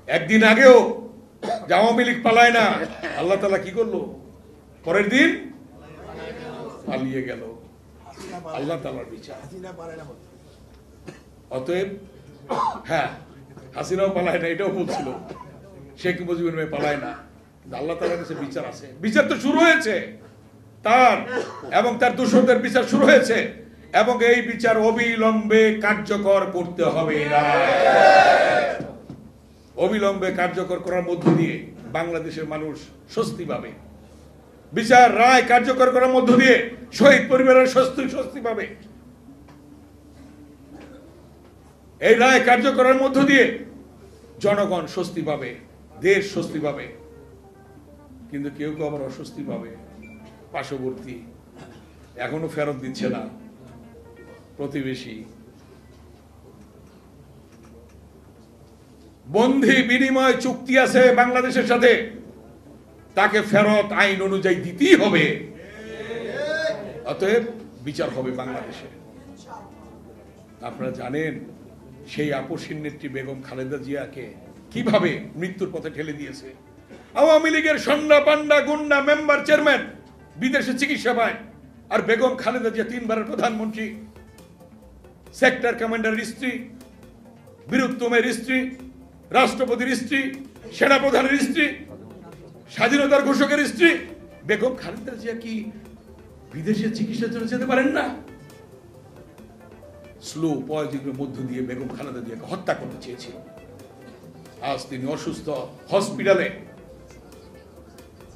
একদিন আগেও আওয়ামী লীগ পালায় না, আল্লাহ তাআলা কি করলো? পরের দিন পালিয়ে গেল। আল্লাহ তাআলার বিচার। অতএব হ্যাঁ, হাসিনাও পালায় না, এটাও বলছিল, শেখ মুজিবুর রহমান পালায় না, কিন্তু আল্লাহ তাআলার কাছে বিচার আছে। বিচার তো শুরু হয়েছে তার এবং তার দোষরদের বিচার শুরু হয়েছে, এবং এই বিচার অবিলম্বে কার্যকর করতে হবে। না, অবিলম্বে কার্যকর করার মধ্য দিয়ে বাংলাদেশের মানুষ স্বস্তি পাবে। বিচার রায় কার্যকর করার মধ্য দিয়ে শহীদ পরিবারের স্বস্তি পাবে। এই রায় কার্যকরের মধ্য দিয়ে জনগণ স্বস্তি পাবে, দেশ স্বস্তি পাবে। কিন্তু কেউ কেউ আবার অস্বস্তি পাবে। পার্শ্ববর্তী এখনো ফেরত দিচ্ছে না, প্রতিবেশী। বন্ধি বিনিময় চুক্তি আছে বাংলাদেশের সাথে, তাকে ফেরত আইন অনুযায়ী দিতেই হবে। অতএব বিচার হবে বাংলাদেশে। আপনারা জানেন সেই আপসীন নেত্রী বেগম খালেদা জিয়াকে কিভাবে মৃত্যুর পথে ঠেলে দিয়েছে। আওয়ামী লীগের সন্না পান্ডা গুন্ডা মেম্বার চেয়ারম্যান বিদেশে চিকিৎসা পায়, আর বেগম খালেদা জিয়া 3 বারের প্রধানমন্ত্রী, সেক্টর কমান্ডারের স্ত্রী, বীরুত্তমের স্ত্রী, রাষ্ট্রপতির স্ত্রী, সেনাপ্রধানের স্ত্রী, স্বাধীনতার ঘোষকের স্ত্রী। বেগম খালেদা জিয়া কি বিদেশে চিকিৎসার জন্য যেতে পারেন না? স্লো পয়জনের মধ্য দিয়ে বেগম খালেদা জিয়াকে হত্যা করতে চেয়েছিল। আজ তিনি অসুস্থ হসপিটালে,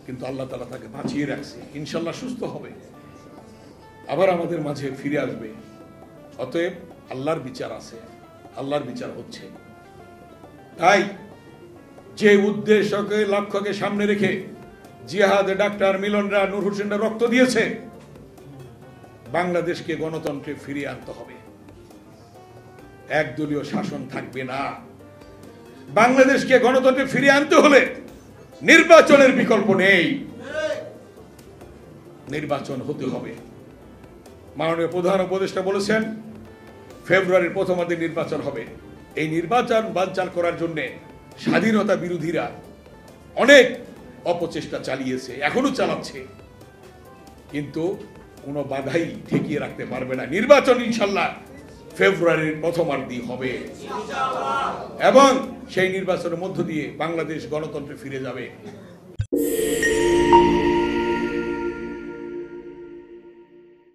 কিন্তু আল্লাহ তাআলা তাকে বাঁচিয়ে রাখছে। ইনশাআল্লাহ সুস্থ হবে, আবার আমাদের মাঝে ফিরে আসবে। অতএব আল্লাহর বিচার আছে, আল্লাহর বিচার হচ্ছে। তাই যে উদ্দেশ্যকে লক্ষ্যকে সামনে রেখে জিহাদে ডাক্তার মিলনরা, নূর হোসেনরা রক্ত দিয়েছে, বাংলাদেশকে গণতন্ত্রে ফিরিয়ে আনতে হবে। একদলীয় শাসন থাকবে না। বাংলাদেশকে গণতন্ত্রে ফিরিয়ে আনতে হলে নির্বাচনের বিকল্প নেই, নির্বাচন হতে হবে। মাননীয় প্রধান উপদেষ্টা বলেছেন ফেব্রুয়ারির প্রথমার্ধে নির্বাচন হবে। এই নির্বাচন বানচাল করার জন্য স্বাধীনতা বিরোধীরা অনেক অপচেষ্টা চালিয়েছে, এখনো চালাচ্ছে, কিন্তু কোনো বাধাই ঠেকিয়ে রাখতে পারবে না। নির্বাচন ইনশাআল্লাহ ফেব্রুয়ারির প্রথমার্ধেই হবে, এবং সেই নির্বাচনের মধ্য দিয়ে বাংলাদেশ গণতন্ত্রে ফিরে যাবে।